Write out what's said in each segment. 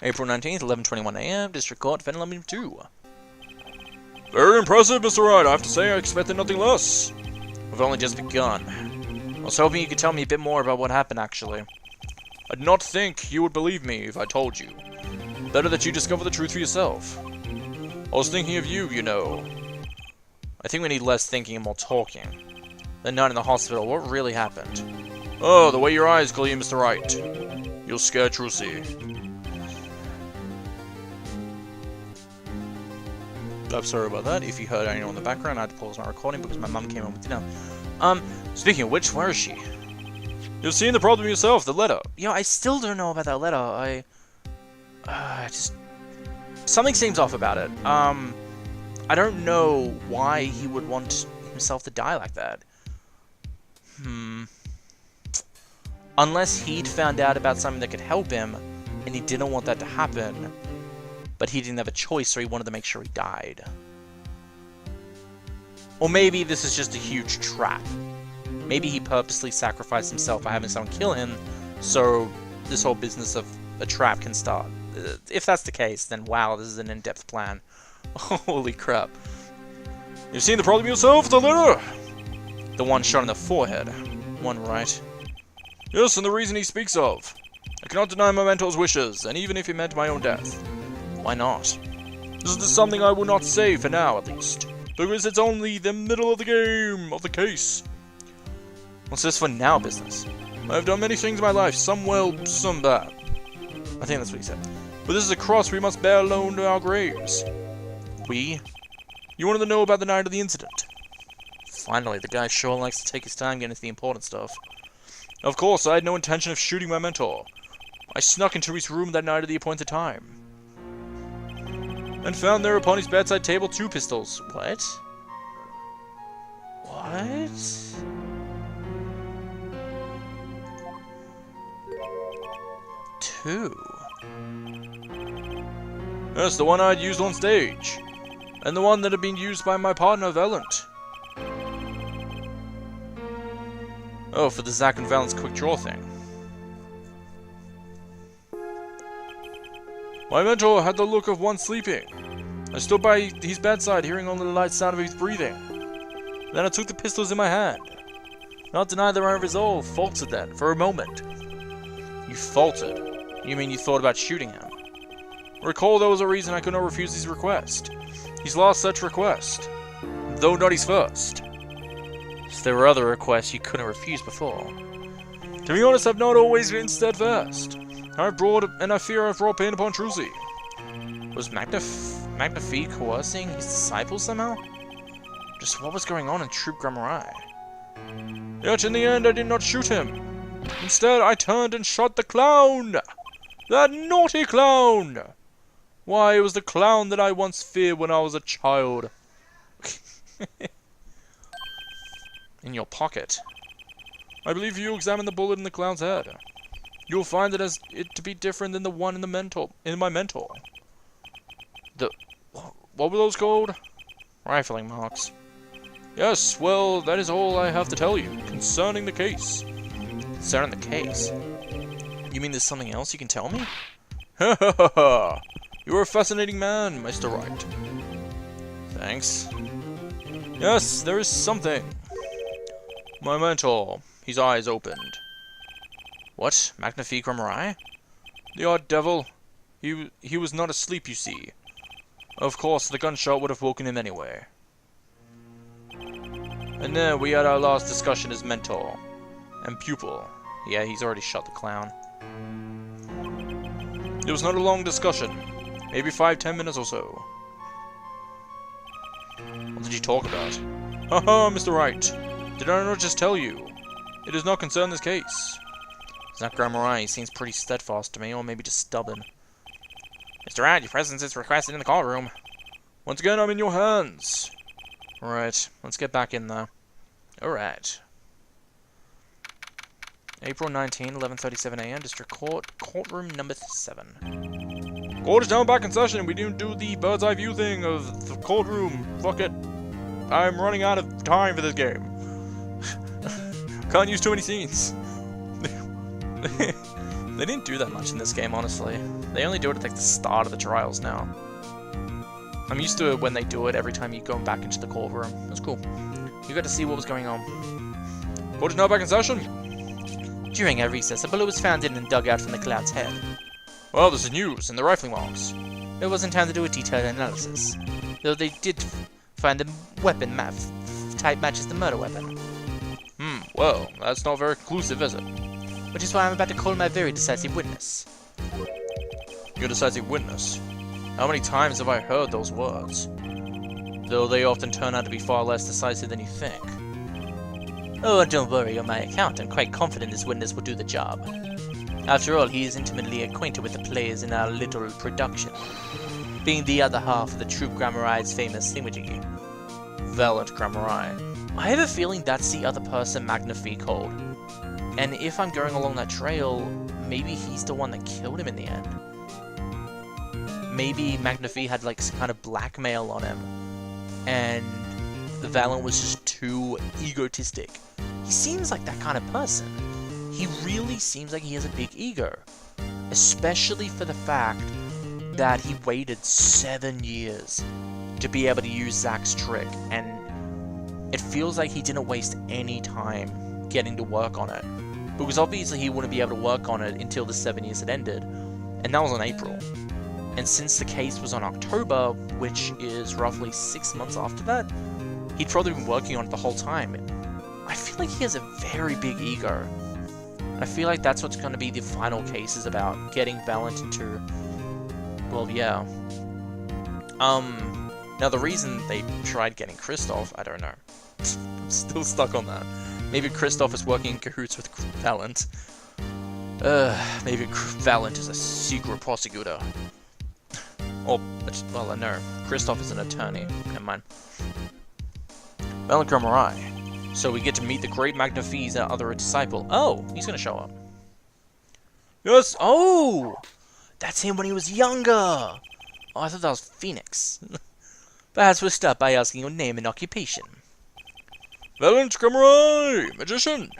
April 19th, 11:21 AM, District Court, Defendant Number 2. Very impressive, Mr. Wright. I have to say I expected nothing less. We've only just begun. I was hoping you could tell me a bit more about what happened, actually. I did not think you would believe me if I told you. Better that you discover the truth for yourself. I was thinking of you, you know. I think we need less thinking and more talking. That night in the hospital, what really happened? Oh, the way your eyes gleam, Mr. Wright. You'll scare Trucy. I'm sorry about that. If you heard anyone in the background, I had to pause my recording because my mum came home with dinner. Speaking of which, where is she? You've seen the problem yourself, the letter. Yeah, I still don't know about that letter. I just... Something seems off about it. I don't know why he would want himself to die like that. Unless he'd found out about something that could help him, and he didn't want that to happen. But he didn't have a choice, so he wanted to make sure he died. Or maybe this is just a huge trap. Maybe he purposely sacrificed himself by having someone kill him, so this whole business of a trap can start. If that's the case, then wow, this is an in-depth plan. Holy crap. You've seen the problem yourself, the letter! The one shot in the forehead. One right. Yes, and the reason he speaks of. I cannot deny my mentor's wishes, and even if it meant my own death. Why not? This is something I will not say for now, at least. Because it's only the middle of the game, of the case. What's this for now business? I have done many things in my life, some well, some bad. I think that's what he said. But this is a cross we must bear alone to our graves. We? You wanted to know about the night of the incident. Finally, the guy sure likes to take his time getting into the important stuff. Of course, I had no intention of shooting my mentor. I snuck into his room that night at the appointed time. And found there upon his bedside table 2 pistols. What? What? Two? Yes, the one I had used on stage. And the one that had been used by my partner, Valant. Oh, for the Zack and Valent's quick draw thing. My mentor had the look of one sleeping. I stood by his bedside, hearing only the light sound of his breathing. Then I took the pistols in my hand. Not deny that my resolve faltered then, for a moment. You faltered? You mean you thought about shooting him? Recall there was a reason I could not refuse his request. His last such request. Though not his first. So there were other requests you couldn't refuse before. To be honest, I've not always been steadfast. I fear I've brought pain upon Trucy. Was Magnifique coercing his disciples somehow? Just what was going on in Troop Grammari? Yet in the end I did not shoot him. Instead I turned and shot the clown! That naughty clown! Why, it was the clown that I once feared when I was a child. In your pocket. I believe if you examine the bullet in the clown's head, you'll find it to be different than the one in my mentor. What were those called? Rifling marks. Yes, well, that is all I have to tell you concerning the case. Concerning the case? You mean there's something else you can tell me? Ha ha ha ha! You're a fascinating man, Mr. Wright. Thanks. Yes, there is something. My mentor, his eyes opened. What? Magnifique Grammari? The odd devil. He was not asleep, you see. Of course, the gunshot would have woken him anyway. And then we had our last discussion as mentor. And pupil. Yeah, he's already shot the clown. It was not a long discussion. Maybe 5-10 minutes or so. What did you talk about? Haha, Mr. Wright. Did I not just tell you? It does not concern this case. Zack Grammari seems pretty steadfast to me, or maybe just stubborn. Mr. Wright, your presence is requested in the courtroom. Once again, I'm in your hands. Alright, let's get back in there. Alright. April 19, 11:37 AM, District Court, courtroom number 7. Court is now back in session. We didn't do the bird's eye view thing of the courtroom. Fuck it. I'm running out of time for this game. Can't use too many scenes. They didn't do that much in this game, honestly. They only do it at like the start of the trials now. I'm used to it when they do it every time you go back into the courtroom. That's cool. You got to see what was going on. Court is now back in session. During our recess, a bullet was found in and dug out from the cloud's head. Well, this is news, and the rifling marks. It wasn't time to do a detailed analysis, though they did find the weapon type matches the murder weapon. Well, that's not very conclusive, is it? Which is why I'm about to call my very decisive witness. Your decisive witness? How many times have I heard those words? Though they often turn out to be far less decisive than you think. Oh, don't worry on my account. I'm quite confident this witness will do the job. After all, he is intimately acquainted with the players in our little production, being the other half of the troupe Grammarai's famous thingamajiggy. Valiant Grammarai. I have a feeling that's the other person Magnifi called. And if I'm going along that trail, maybe he's the one that killed him in the end. Maybe Magnifi had like some kind of blackmail on him, and Valiant was just too egotistic. He seems like that kind of person. He really seems like he has a big ego. Especially for the fact that he waited 7 years to be able to use Zack's trick, and it feels like he didn't waste any time getting to work on it. Because obviously he wouldn't be able to work on it until the 7 years had ended, and that was in April. And since the case was on October, which is roughly 6 months after that, he'd probably been working on it the whole time. I feel like he has a very big ego. I feel like that's what's going to be the final case is about, getting Valiant into... Well, yeah. Now the reason they tried getting Kristoff, I don't know. I'm still stuck on that. Maybe Kristoff is working in cahoots with Valiant. Maybe Valiant is a secret prosecutor. Or, well, no. Kristoff is an attorney. Never mind. Valiant Grammarai. So we get to meet the great Magnifi's other disciple. Oh, he's gonna show up. Yes! Oh! That's him when he was younger! Oh, I thought that was Phoenix. Perhaps we'll start by asking your name and occupation. Valiant Grammarai! Magician!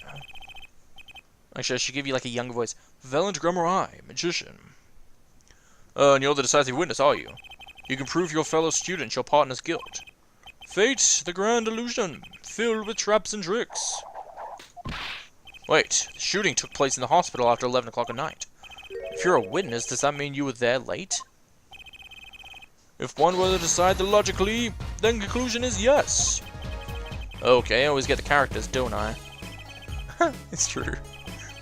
Actually, I should give you like a younger voice. Valiant Grammarai! Magician. And you're the decisive witness, are you? You can prove your fellow students your partner's guilt. Fate, the grand illusion, filled with traps and tricks. Wait, the shooting took place in the hospital after 11 o'clock at night. If you're a witness, does that mean you were there late? If one were to decide logically, then conclusion is yes. Okay, I always get the characters, don't I? It's true.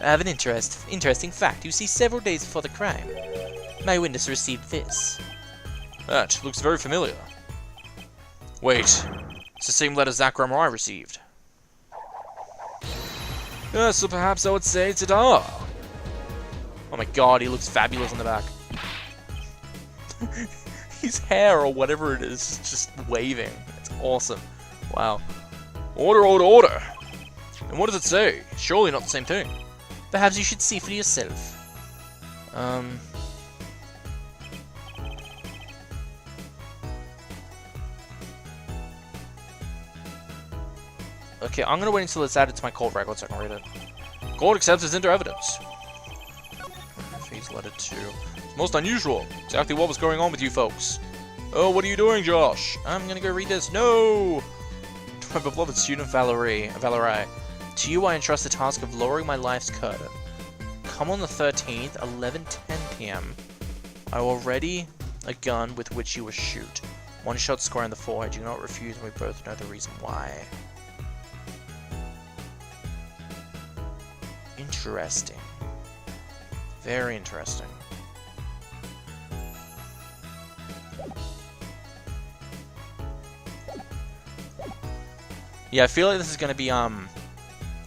I have an interesting fact. You see, several days before the crime, my witness received this. That looks very familiar. Wait, it's the same letter Zack Grammarai received. Yes, so perhaps I would say ta-da! Oh my god, he looks fabulous on the back. His hair, or whatever it is just waving. It's awesome. Wow. Order, order, order! And what does it say? Surely not the same thing. Perhaps you should see for yourself. Okay, I'm gonna wait until it's added to my court record so I can read it. Court accepts this into evidence. Phase letter 2. It's most unusual. Exactly what was going on with you folks. Oh, what are you doing, Josh? I'm gonna go read this. No! To my beloved student Valerie. To you I entrust the task of lowering my life's curtain. Come on the 13th, 11:10 p.m. I will ready a gun with which you will shoot. One shot square in the forehead. Do not refuse, and we both know the reason why. Interesting. Very interesting. Yeah, I feel like this is gonna be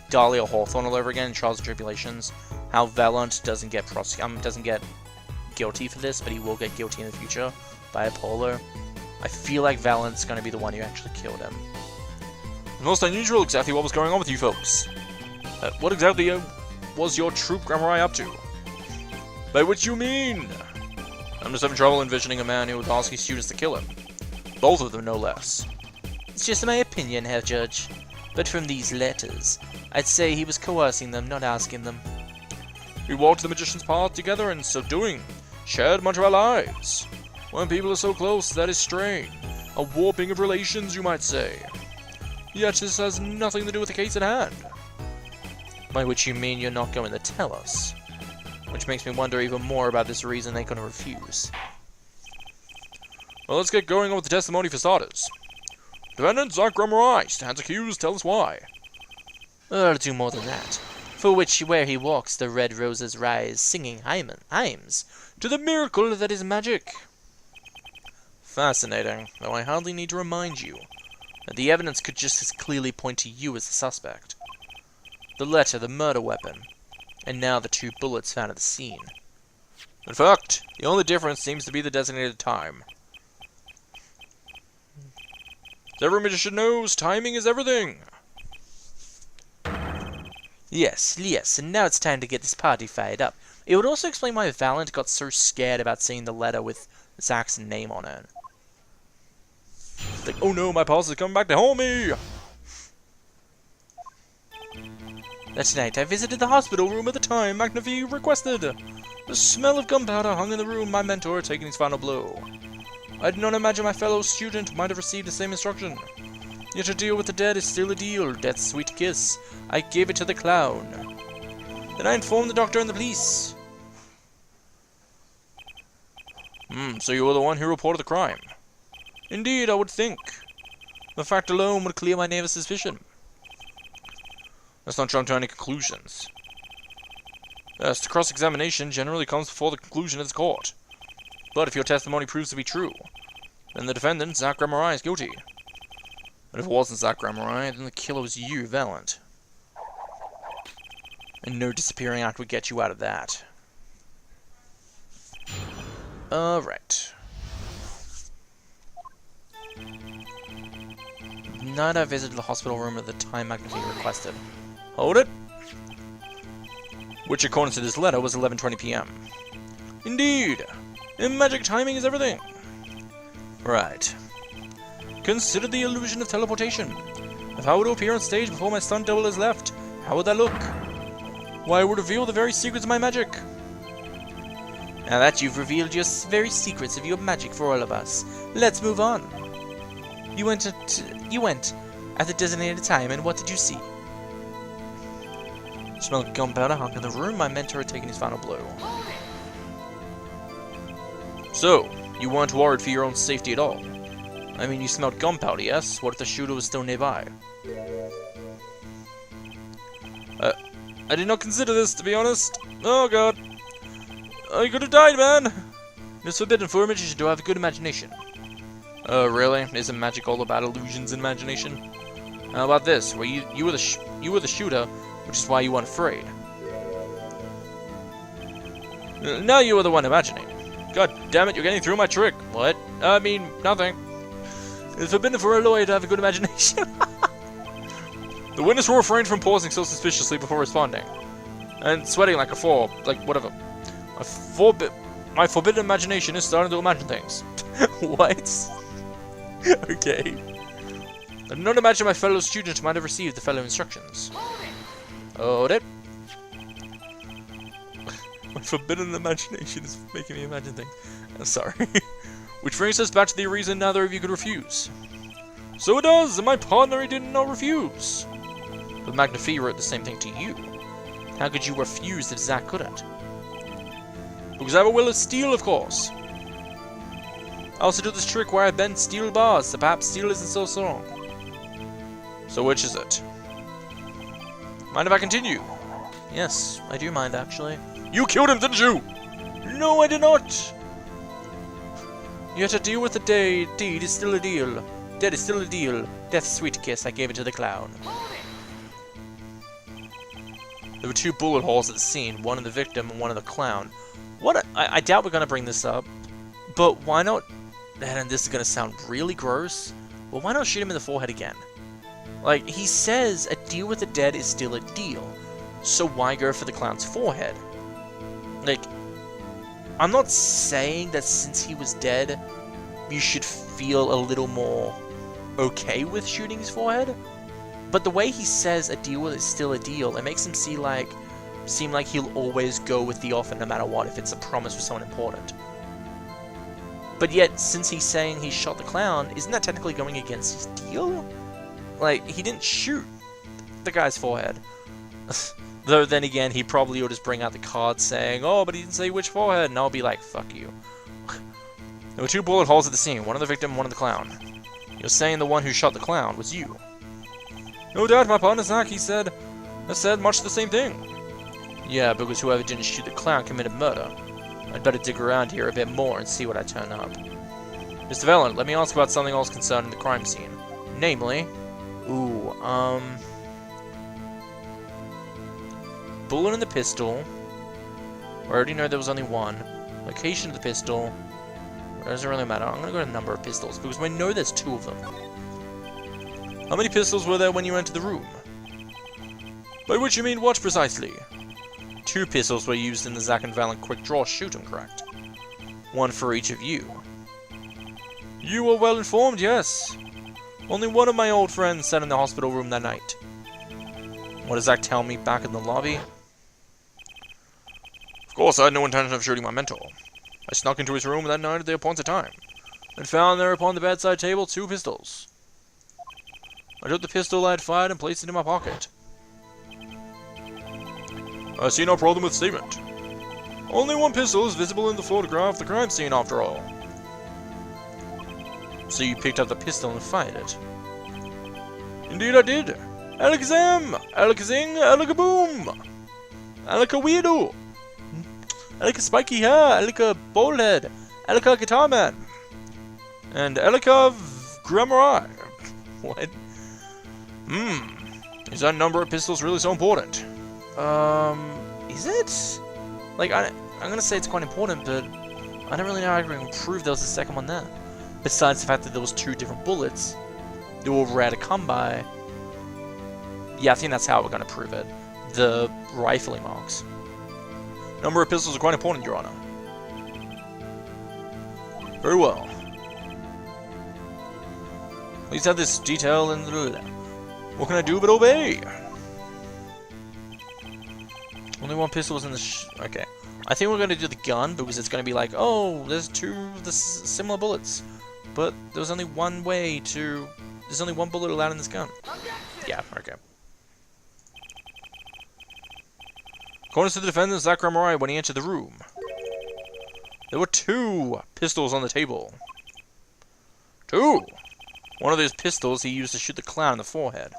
Dahlia Hawthorne all over again in Trials and Tribulations. How Valiant doesn't get guilty for this, but he will get guilty in the future by Apollo. I feel like Valiant's gonna be the one who actually killed him. Most unusual. Exactly what was going on with you folks? What exactly was your troupe Grammarai up to? By which you mean? I'm just having trouble envisioning a man who would ask his students to kill him. Both of them, no less. It's just my opinion, Herr Judge. But from these letters, I'd say he was coercing them, not asking them. We walked the magician's path together, and so doing, shared much of our lives. When people are so close, that is strain. A warping of relations, you might say. Yet this has nothing to do with the case at hand. By which you mean you're not going to tell us. Which makes me wonder even more about this reason they're going to refuse. Well, let's get going on with the testimony for starters. Defendant Zach Wright stands accused. Tell us why. I'll do more than that. For which, where he walks, the red roses rise, singing hymns to the miracle that is magic. Fascinating, though I hardly need to remind you that the evidence could just as clearly point to you as the suspect. The letter, the murder weapon, and now the 2 bullets found at the scene. In fact, the only difference seems to be the designated time. As every magician knows, timing is everything. Yes, and now it's time to get this party fired up. It would also explain why Valent got so scared about seeing the letter with Zach's name on it. It's like, oh no, my pulse is coming back to haunt me! That night, I visited the hospital room at the time McNaphee requested. The smell of gunpowder hung in the room, my mentor taking his final blow. I did not imagine my fellow student might have received the same instruction. Yet a deal with the dead is still a deal, death's sweet kiss. I gave it to the clown. Then I informed the doctor and the police. So you were the one who reported the crime. Indeed, I would think. The fact alone would clear my name of suspicion. Let's not jump to any conclusions. Yes, the cross-examination generally comes before the conclusion of the court. But if your testimony proves to be true, then the defendant, Zach Gramarai, is guilty. And if it wasn't Zach Gramarai, then the killer was you, Valent. And no disappearing act would get you out of that. Alright. Night I visited the hospital room at the time McNaphee requested. Hold it! Which, according to this letter, was 11:20 p.m. Indeed! In magic, timing is everything! Right. Consider the illusion of teleportation. If I were to appear on stage before my stunt double has left, how would that look? Why, it would reveal the very secrets of my magic. Now that you've revealed your very secrets of your magic for all of us, let's move on. You went at the designated time, and what did you see? Smelled gunpowder hung in the room. My mentor had taken his final blow. So, you weren't worried for your own safety at all? I mean, you smelled gunpowder, yes? What if the shooter was still nearby? I did not consider this, to be honest. Oh god. I could have died, man! It's forbidden for a magician to have a good imagination. Oh, really? Isn't magic all about illusions and imagination? How about this? Well, you were the shooter, which is why you weren't afraid. Now you were the one imagining. God damn it, you're getting through my trick. What? I mean, nothing. It's forbidden for a lawyer to have a good imagination. The witness will refrain from pausing so suspiciously before responding. And sweating like whatever. My forbidden imagination is starting to imagine things. What? Okay. I did not imagine my fellow student might have received the fellow instructions. Hold it. My forbidden imagination is making me imagine things. I'm sorry. Which brings us back to the reason neither of you could refuse. So it does, and my partner did not refuse. But McNaphee wrote the same thing to you. How could you refuse if Zach couldn't? Because I have a will of steel, of course. I also do this trick where I bend steel bars, so perhaps steel isn't so strong. So which is it? Mind if I continue? Yes, I do mind, actually. You killed him, didn't you? No, I did not! Yet a deal with the deed is still a deal. Dead is still a deal. Death's sweet kiss, I gave it to the clown. There were 2 bullet holes at the scene, one in the victim and one in the clown. I doubt we're going to bring this up, but why not, and this is going to sound really gross, but why not shoot him in the forehead again? Like, he says a deal with the dead is still a deal, so why go for the clown's forehead? Like, I'm not saying that since he was dead, you should feel a little more okay with shooting his forehead, but the way he says a deal is still a deal, it makes him see like, seem like he'll always go with the offer no matter what if it's a promise for someone important. But yet, since he's saying he shot the clown, isn't that technically going against his deal? Like, he didn't shoot the guy's forehead. Though then again, he probably will just bring out the card saying, oh, but he didn't say which forehead, and I'll be like, fuck you. There were 2 bullet holes at the scene, one of the victim and one of the clown. You're saying the one who shot the clown was you. No doubt, my partner Zach, he said much the same thing. Yeah, because whoever didn't shoot the clown committed murder. I'd better dig around here a bit more and see what I turn up. Mr. Valent, let me ask about something else concerning the crime scene. Namely... bullet in the pistol. I already know there was only one. Location of the pistol. It doesn't really matter. I'm gonna go to number of pistols, because we know there's 2 of them. How many pistols were there when you entered the room? By which you mean what precisely? 2 pistols were used in the Zack and Valent quick draw shoot-'em, correct? 1 for each of you. You were well informed, yes. Only one of my old friends sat in the hospital room that night. What does Zack tell me back in the lobby? Of course, I had no intention of shooting my mentor. I snuck into his room that night at the appointed time, and found there upon the bedside table 2 pistols. I took the pistol I had fired and placed it in my pocket. I see no problem with statement. Only 1 pistol is visible in the photograph of the crime scene, after all. So you picked up the pistol and fired it? Indeed I did. Alakazam! Alakazing! Alakaboom! Alakaweirdo! Alaka spiky hair! Alaka bowlhead! Alaka guitar man! And Alaka Grammari. What? Is that number of pistols really so important? Is it? Like, I'm gonna say it's quite important, but I don't really know how I can prove there was a second one there. Besides the fact that there was 2 different bullets, they were rare to come by. Yeah, I think that's how we're gonna prove it. The rifling marks. Number of pistols are quite important, Your Honor. Very well. Please have this detail and what can I do but obey? Only 1 pistol was in the okay. I think we're going to do the gun because it's going to be like, oh, there's 2 of the similar bullets. But there's only one way to... There's only 1 bullet allowed in this gun. Yeah, okay. According to the defendant, Zack Grammari, when he entered the room, there were 2 pistols on the table. 2! One of those pistols he used to shoot the clown in the forehead.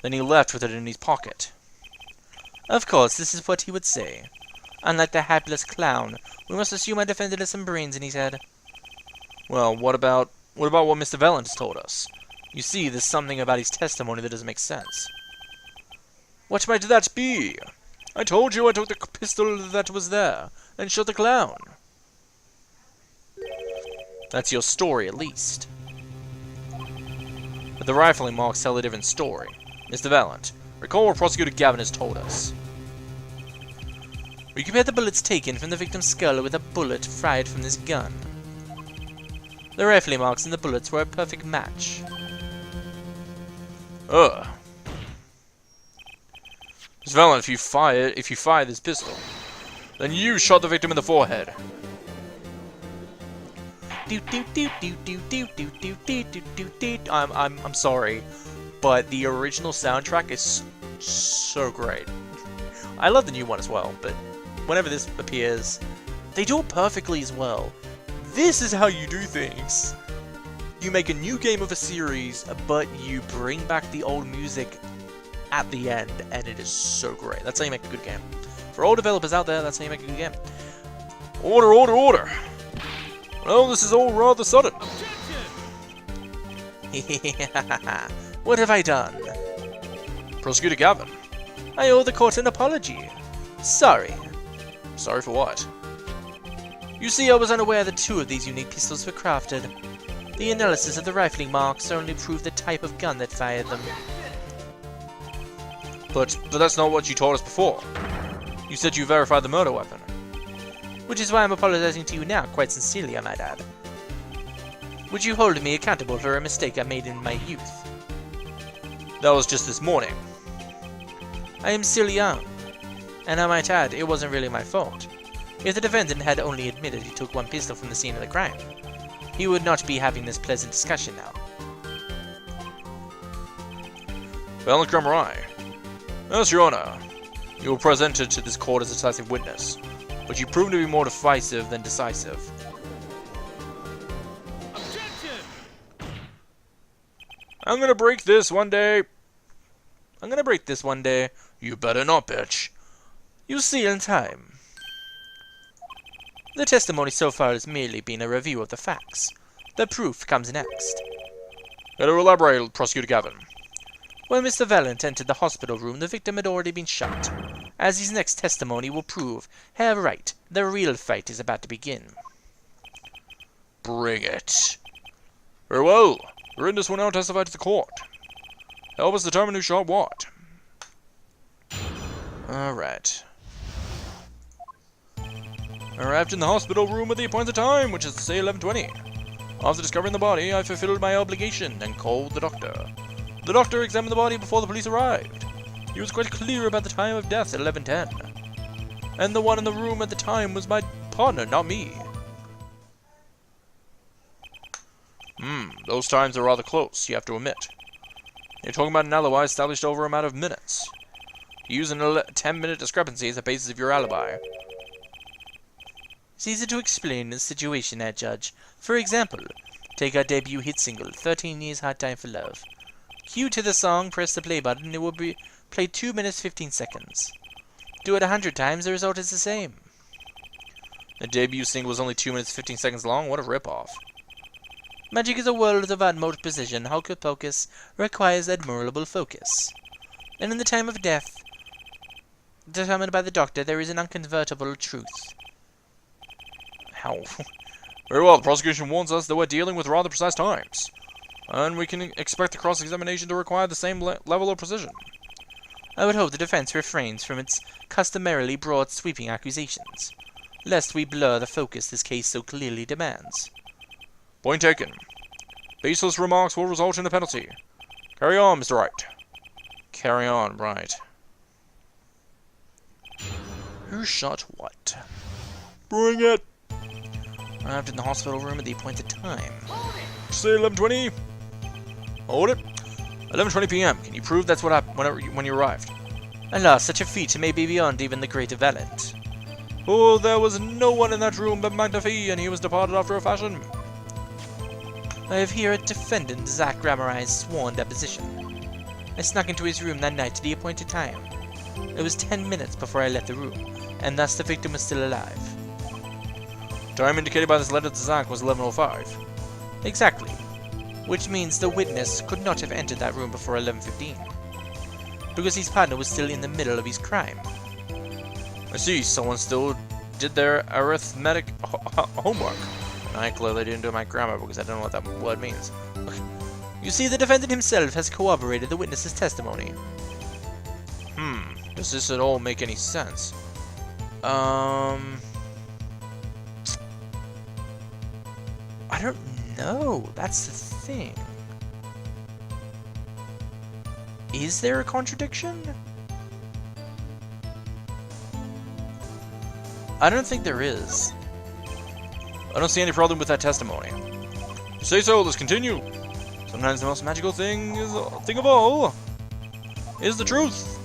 Then he left with it in his pocket. Of course, this is what he would say. Unlike the hapless clown, we must assume our defendant has some brains in his head. Well, what about what Mr. Valent has told us? You see, there's something about his testimony that doesn't make sense. What might that be? I told you I took the pistol that was there, and shot the clown. That's your story, at least. But the rifling marks tell a different story. Mr. Valent, recall what Prosecutor Gavin has told us. We compared the bullets taken from the victim's skull with a bullet fired from this gun. The rifling marks in the bullets were a perfect match. Ugh. Mr. Valent, if you fire this pistol, then you shot the victim in the forehead. I'm sorry, but the original soundtrack is so great. I love the new one as well, but whenever this appears, they do it perfectly as well. This is how you do things. You make a new game of a series, but you bring back the old music at the end, and it is so great. That's how you make a good game. For all developers out there, that's how you make a good game. Order, order, order! Well, this is all rather sudden. What have I done? Prosecutor Gavin. I owe the court an apology. Sorry. Sorry for what? You see, I was unaware that 2 of these unique pistols were crafted. The analysis of the rifling marks only proved the type of gun that fired them. But that's not what you told us before. You said you verified the murder weapon. Which is why I'm apologizing to you now, quite sincerely, I might add. Would you hold me accountable for a mistake I made in my youth? That was just this morning. I am still young. And I might add, it wasn't really my fault. If the defendant had only admitted he took one pistol from the scene of the crime, he would not be having this pleasant discussion now. Valent Grammari. Yes, Your Honor. You were presented to this court as a decisive witness, but you proved to be more divisive than decisive. Objection! I'm gonna break this one day. I'm gonna break this one day. You better not, bitch. You'll see in time. The testimony so far has merely been a review of the facts. The proof comes next. Gotta elaborate, Prosecutor Gavin. When Mr. Valent entered the hospital room, the victim had already been shot. As his next testimony will prove, Herr Wright, the real fight is about to begin. Bring it. Very well. The witness will now testify to the court. Help us determine who shot what. Alright. Arrived in the hospital room at the appointed time, which is to say 11:20. After discovering the body, I fulfilled my obligation and called the doctor. The doctor examined the body before the police arrived. He was quite clear about the time of death at 11:10. And the one in the room at the time was my partner, not me. Those times are rather close, you have to admit. You're talking about an alibi established over a matter of minutes. You use a 10-minute discrepancy as the basis of your alibi. It's easy to explain the situation, Herr Judge. For example, take our debut hit single, 13 Years Hard Time for Love. Cue to the song, press the play button, it will be played 2 minutes 15 seconds. Do it 100 times, the result is the same. The debut single was only 2 minutes 15 seconds long? What a ripoff. Magic is a world of utmost precision. Hocus pocus requires admirable focus. And in the time of death, determined by the doctor, there is an unconvertible truth. How? Very well, the prosecution warns us that we're dealing with rather precise times. And we can expect the cross-examination to require the same level of precision. I would hope the defense refrains from its customarily broad sweeping accusations, lest we blur the focus this case so clearly demands. Point taken. Baseless remarks will result in a penalty. Carry on, Mr. Wright. Carry on, right. Who shot what? Bring it! Arrived in the hospital room at the appointed time. Say 11:20. Hold it. 11:20 p.m. Can you prove that's what happened when you arrived? Alas, such a feat may be beyond even the great Valent. Oh, there was no one in that room but McNaphee, and he was departed after a fashion. I have here a defendant, Zach Grammari's sworn deposition. I snuck into his room that night at the appointed time. It was 10 minutes before I left the room, and thus the victim was still alive. Time indicated by this letter to Zach was 11:05. Exactly. Which means the witness could not have entered that room before 11:15. Because his partner was still in the middle of his crime. I see, someone still did their arithmetic homework. I clearly didn't do my grammar because I don't know what that word means. Okay. You see, the defendant himself has corroborated the witness's testimony. Does this at all make any sense? I don't know. That's the thing. Is there a contradiction? I don't think there is. I don't see any problem with that testimony. You say so, let's continue. Sometimes the most magical thing of all is the truth.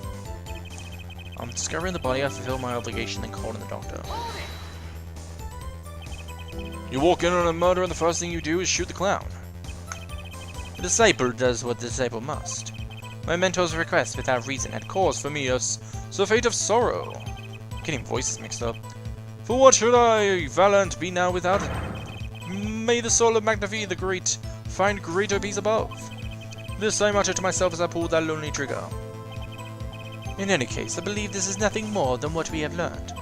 I'm discovering the body, I fulfill my obligation, and calling the doctor. You walk in on a murder and the first thing you do is shoot the clown. The disciple does what the disciple must. My mentor's request without reason had caused for me a surfeit of sorrow. Getting voices mixed up. For what should I, Valent, be now without him? May the soul of McNaphee the Great find greater peace above. This I muttered to myself as I pulled that lonely trigger. In any case, I believe this is nothing more than what we have learned.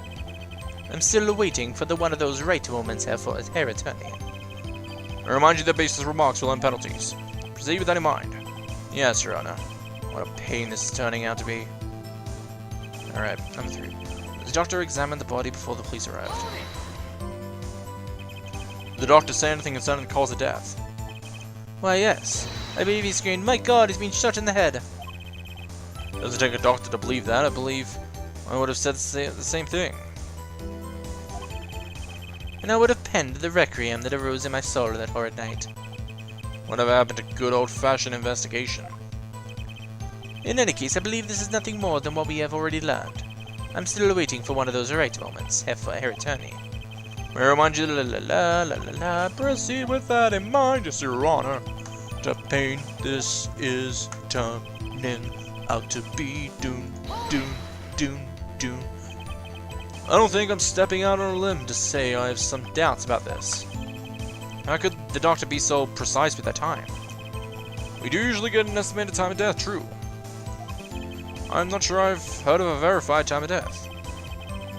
I'm still waiting for the one of those Wright moments here for Herr Attorney. I remind you that baseless remarks will earn penalties. Proceed with that in mind. Yes, Your Honor. What a pain this is turning out to be. Alright, number 3. The doctor examined the body before the police arrived. Did the doctor say anything concerning the cause of death? Why, yes. I believe he screamed, "My God, he's been shot in the head!" Doesn't take a doctor to believe that. I believe I would have said the same thing. And I would have penned the requiem that arose in my soul that horrid night. Whatever happened to good old-fashioned investigation? In any case, I believe this is nothing more than what we have already learned. I'm still waiting for one of those Wright moments, Herr Attorney. May I remind you, proceed with that in mind, yes, Your Honor. To pain, this is turning out to be doon. I don't think I'm stepping out on a limb to say I have some doubts about this. How could the doctor be so precise with that time? We do usually get an estimated time of death, true. I'm not sure I've heard of a verified time of death.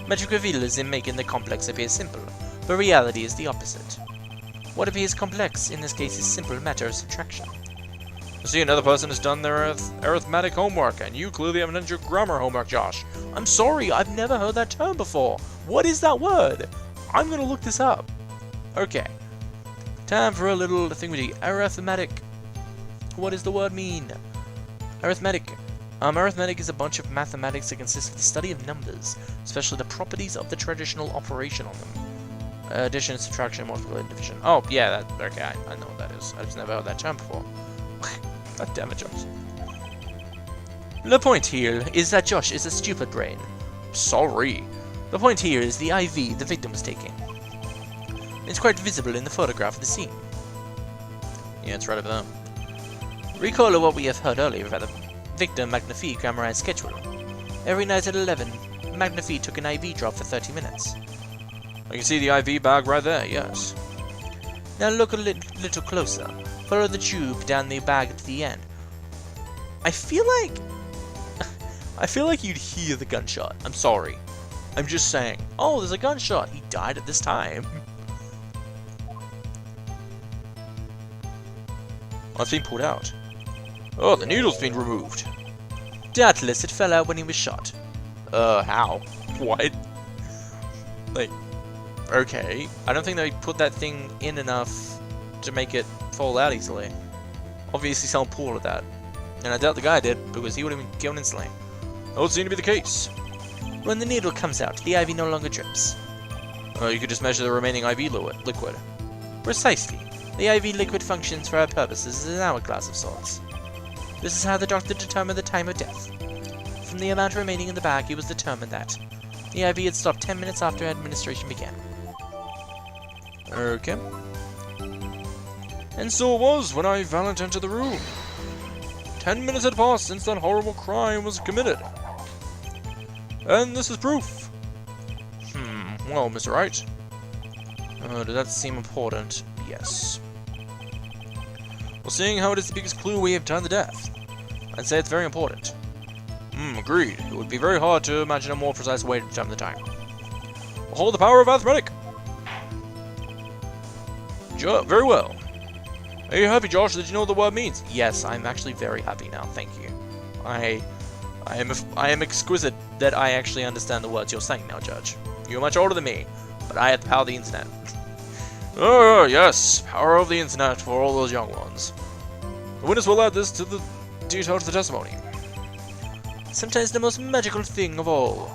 Magic reveals in making the complex appear simple, but reality is the opposite. What appears complex in this case is simple matter of subtraction. I see another person has done their arithmetic homework, and you clearly haven't done your grammar homework, Josh. I'm sorry, I've never heard that term before. What is that word? I'm gonna look this up. Okay. Time for a little thingamajig. Arithmetic. What does the word mean? Arithmetic. Arithmetic is a bunch of mathematics that consists of the study of numbers, especially the properties of the traditional operation on them. Addition, subtraction, multiplication, division. Oh, yeah, okay, I know what that is. I've just never heard that term before. God damn it, Josh. The point here is that Josh is a stupid brain. Sorry. The point here is the IV the victim was taking. It's quite visible in the photograph of the scene. Yeah, it's right over there. Recall what we have heard earlier about the Victor Magnifique Cameron's schedule. Every night at 11, Magnifique took an IV drop for 30 minutes. I can see the IV bag right there, yes. Now look a little closer. Follow the tube down the bag to the end. I feel like you'd hear the gunshot. I'm sorry. I'm just saying. Oh, there's a gunshot. He died at this time. Oh, it's been pulled out. Oh, the needle's been removed. Doubtless, it fell out when he was shot. How? What? Like, okay. I don't think they put that thing in enough to make it fall out easily. Obviously, someone pulled at that. And I doubt the guy did, because he would have been killed instantly. That would seem to be the case. When the needle comes out, the IV no longer drips. You could just measure the remaining IV liquid. Precisely. The IV liquid functions for our purposes as an hourglass of sorts. This is how the doctor determined the time of death. From the amount remaining in the bag, it was determined that the IV had stopped 10 minutes after administration began. Okay. And so it was when I Valent entered the room. 10 minutes had passed since that horrible crime was committed. And this is proof. Well, Mr. Wright. Does that seem important? Yes. Well, seeing how it is the biggest clue we have done the death, I'd say it's very important. Agreed. It would be very hard to imagine a more precise way to determine the time. Behold the power of arithmetic! Very well. Are you happy, Josh, that you know what the word means? Yes, I'm actually very happy now, thank you. I am exquisite that I actually understand the words you're saying now, Judge. You're much older than me, but I had the power of the internet. Oh, yes, power of the internet for all those young ones. The witness will add this to the detail to the testimony. Sometimes the most magical thing of all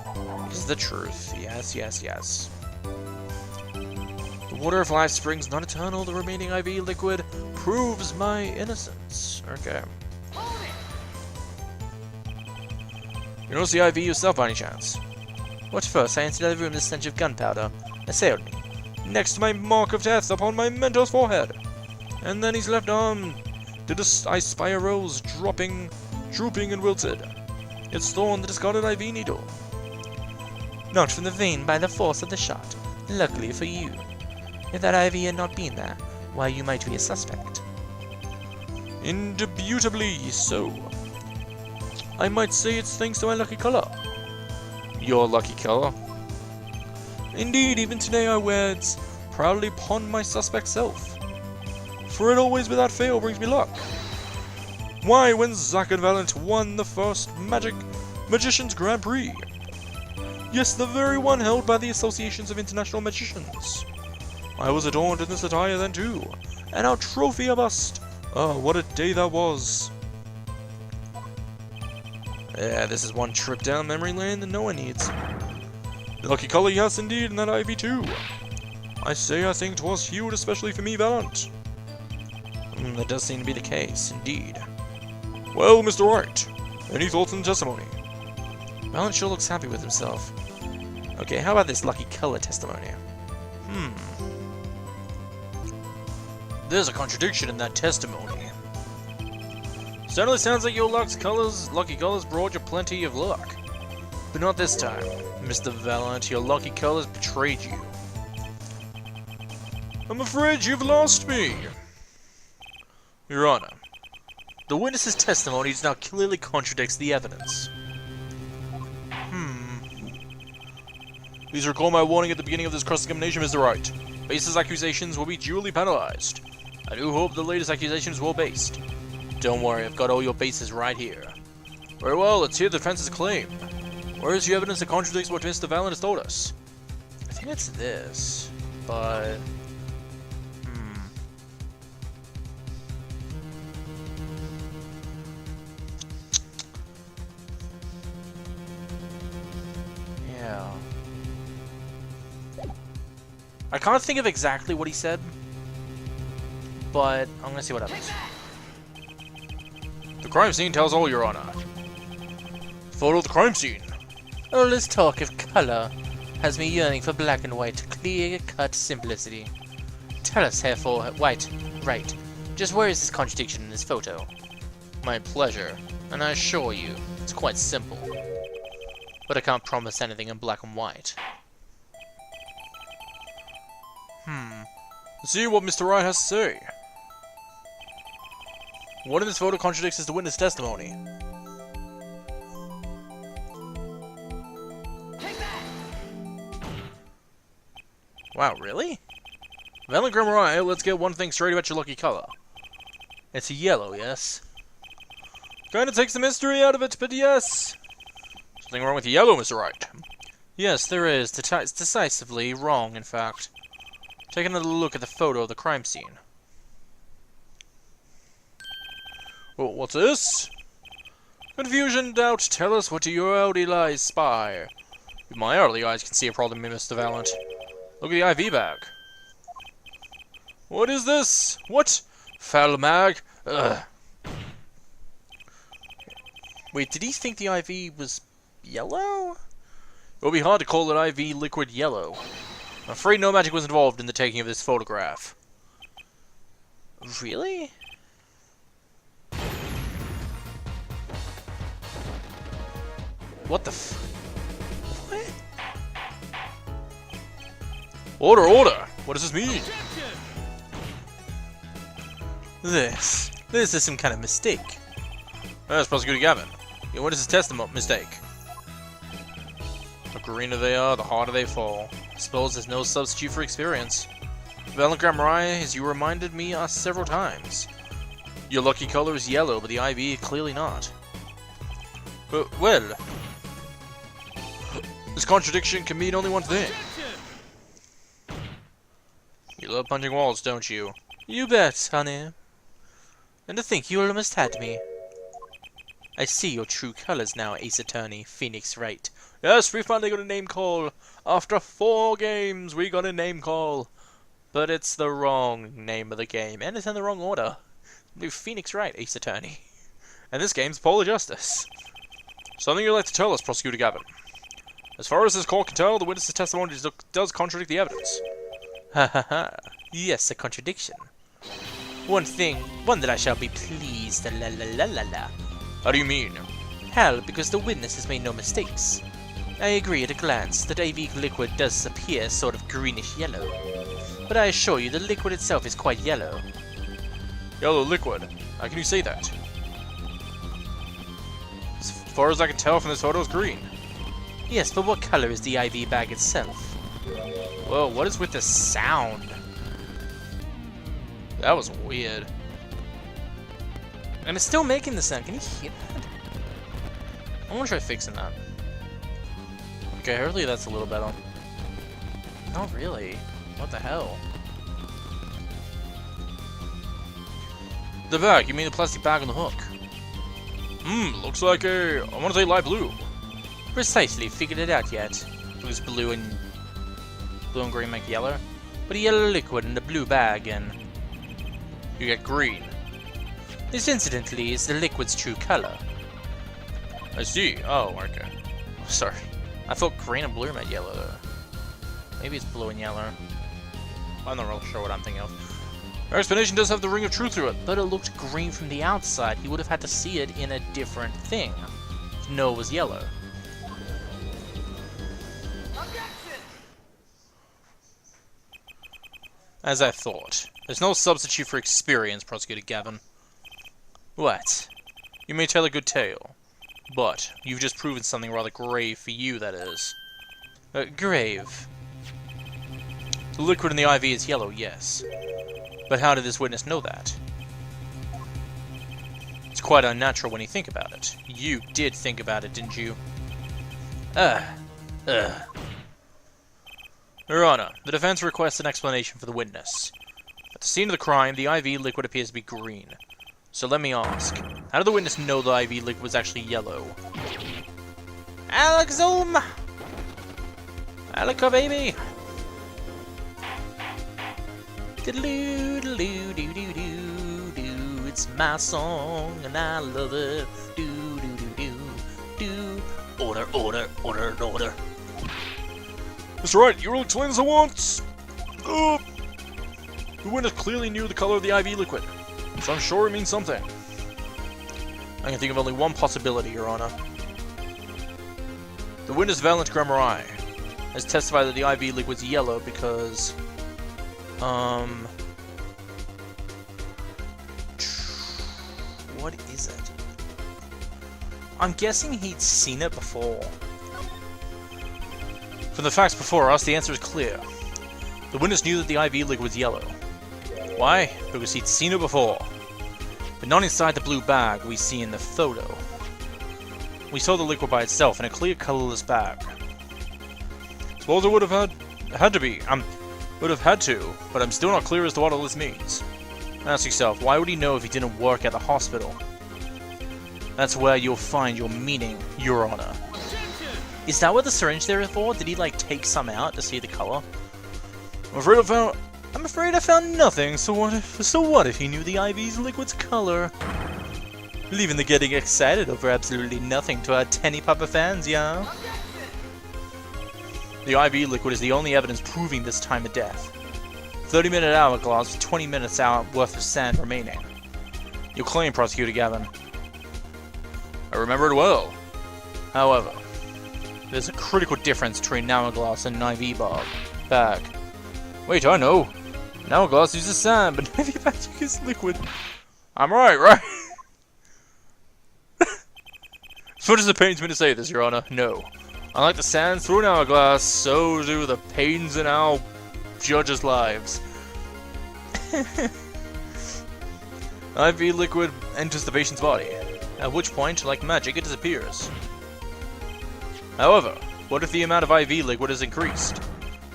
is the truth. Yes, yes, yes. The water of life springs not eternal, the remaining IV liquid proves my innocence. Okay. You notice the IV yourself by any chance? What first? I entered the room, the stench of gunpowder assailed me. Next, my mark of death upon my mentor's forehead. And then his left arm did I spy a rose drooping and wilted. Its thorn the discarded IV needle. Not from the vein by the force of the shot, luckily for you. If that IV had not been there, why you might be a suspect. Indubitably so. I might say it's thanks to my lucky color. Your lucky color? Indeed, even today I wear it proudly upon my suspect self. For it always without fail brings me luck. Why, when Zack and Valent won the first Magicians Grand Prix? Yes, the very one held by the Associations of International Magicians. I was adorned in this attire then too, and our trophy a bust. Oh, what a day that was. Yeah, this is one trip down memory lane that no one needs. Lucky color, yes indeed, and that ivy too. I think 'twas hued especially for me, Valiant. That does seem to be the case, indeed. Well, Mr. Wright, any thoughts on the testimony? Valiant sure looks happy with himself. Okay, how about this lucky color testimony? There's a contradiction in that testimony. Certainly sounds like your lucky colors brought you plenty of luck. But not this time. Mr. Valiant, your lucky colors betrayed you. I'm afraid you've lost me. Your Honor, the witness's testimony now clearly contradicts the evidence. Please recall my warning at the beginning of this cross-examination, Mr. Wright. Baseless accusations will be duly penalized. I do hope the latest accusations were based. Don't worry, I've got all your bases right here. Very well, let's hear the defense's claim. Where is the evidence that contradicts what Mr. Valiant has told us? I think it's this, but... Yeah. I can't think of exactly what he said, but I'm gonna see what happens. The crime scene tells all, Your Honor. Photo of the crime scene. All this talk of color has me yearning for black and white, clear-cut simplicity. Tell us, therefore, Wright, just where is this contradiction in this photo? My pleasure, and I assure you, it's quite simple. But I can't promise anything in black and white. Let's see what Mr. Wright has to say. What in this photo contradicts the witness testimony? Wow, really? Valiant Wright, let's get one thing straight about your lucky color. It's yellow, yes? Kinda takes the mystery out of it, but yes. Something wrong with the yellow, Mr. Wright. Yes, there is. It's decisively wrong, in fact. Take another look at the photo of the crime scene. Well, what's this? Confusion, doubt, tell us what your early eyes spy. If my early eyes can see a problem in Mr. Valiant. Look at the IV bag. What is this? What? Foul mag? Ugh. Wait, did he think the IV was yellow? It will be hard to call an IV liquid yellow. I'm afraid no magic was involved in the taking of this photograph. Really? What the f... What? Order, order! What does this mean? This is some kind of mistake. That's Prosecutor Gavin. Your witness's testimony mistake. The greener they are, the harder they fall. I suppose there's no substitute for experience. Valiant Mariah, as you reminded me several times. Your lucky color is yellow, but the IV clearly not. Well, this contradiction can mean only one thing. You love punching walls, don't you? You bet, honey. And to think you almost had me. I see your true colors now, Ace Attorney, Phoenix Wright. Yes, we finally got a name call. After 4 games, we got a name call. But it's the wrong name of the game, and it's in the wrong order. Do Phoenix Wright, Ace Attorney. And this game's Polar Justice. Something you'd like to tell us, Prosecutor Gavin. As far as this court can tell, the witness's testimony does contradict the evidence. Ha ha ha. Yes, a contradiction. One that I shall be pleased, la la la la la. How do you mean? Hell, because the witness has made no mistakes. I agree at a glance that IV liquid does appear sort of greenish yellow. But I assure you the liquid itself is quite yellow. Yellow liquid? How can you say that? As far as I can tell from this photo, it's green. Yes, but what color is the IV bag itself? Whoa, what is with this sound? That was weird. And it's still making the sound. Can you hear that? I'm gonna try fixing that. Okay, hopefully that's a little better. Not really. What the hell? The bag? You mean the plastic bag on the hook? Looks like I want to say light blue. Precisely, figured it out yet. It was blue and green make yellow. Put a yellow liquid in the blue bag and You get green. this incidentally is the liquid's true color. I see. Oh, okay. Sorry. I thought green and blue meant yellow though. Maybe it's blue and yellow. I'm not really sure what I'm thinking of. Our explanation does have the ring of truth through it. But it looked green from the outside. He would have had to see it in a different thing. No, it was yellow. As I thought. There's no substitute for experience, Prosecutor Gavin. What? You may tell a good tale, but you've just proven something rather grave for you, that is. Grave. The liquid in the IV is yellow, yes. But how did this witness know that? It's quite unnatural when you think about it. You did think about it, didn't you? Your Honor, the defense requests an explanation for the witness. At the scene of the crime, the IV liquid appears to be green. So let me ask, how did the witness know the IV liquid was actually yellow? Alex Zoom! Alaka baby! Diddle-oo-diddle-oo-doo-doo-doo-doo. It's my song and I love it. Do-do-do-do-do. Order, order, order, order. Mr. Wright, you will explain this at once! The witness clearly knew the color of the IV liquid, so I'm sure it means something. I can think of only one possibility, Your Honor. The witness, Valent Grammari, has testified that the IV liquid's yellow because... What is it? I'm guessing he'd seen it before. From the facts before us, the answer is clear. The witness knew that the IV liquid was yellow. Why? Because he'd seen it before. But not inside the blue bag we see in the photo. We saw the liquid by itself in a clear, colorless bag. Suppose it would have had to be. Would have had to, but I'm still not clear as to what all this means. Ask yourself, why would he know if he didn't work at the hospital? That's where you'll find your meaning, Your Honor. Is that what the syringe there is for? Did he like take some out to see the color? I'm afraid I found nothing, so what if he knew the IV's liquid's color? Leaving the getting excited over absolutely nothing to our Tenny Papa fans, yeah? The IV liquid is the only evidence proving this time of death. 30-minute hourglass with 20 minutes out worth of sand remaining. Your claim, Prosecutor Gavin. I remember it well. However, there's a critical difference between an hourglass and an IV bag. Wait, I know. An hourglass uses sand, but an IV bag uses liquid. I'm right? As much as it pains me to say this, Your Honor, no. Unlike the sands through an hourglass, so do the pains in our judges' lives. IV liquid enters the patient's body, at which point, like magic, it disappears. However, what if the amount of IV liquid is increased?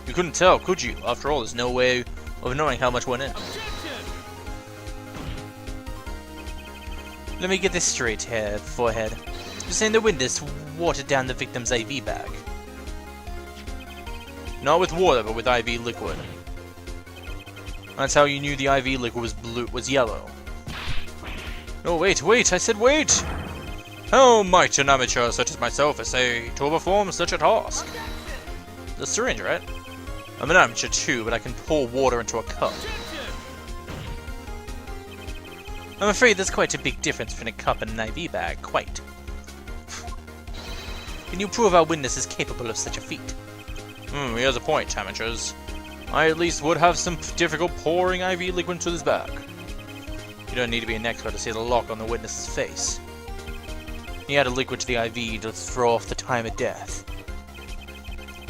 You couldn't tell, could you? After all, there's no way of knowing how much went in. Let me get this straight here, forehead. You're saying the witness watered down the victim's IV bag? Not with water, but with IV liquid. That's how you knew the IV liquid was yellow. No, wait, I said wait! How might an amateur such as myself essay to perform such a task? The syringe, right? I'm an amateur too, but I can pour water into a cup. I'm afraid there's quite a big difference between a cup and an IV bag, quite. Can you prove our witness is capable of such a feat? He has a point, amateurs. I at least would have some difficult pouring IV liquid into this bag. You don't need to be an expert to see the look on the witness's face. He added liquid to the IV to throw off the time of death.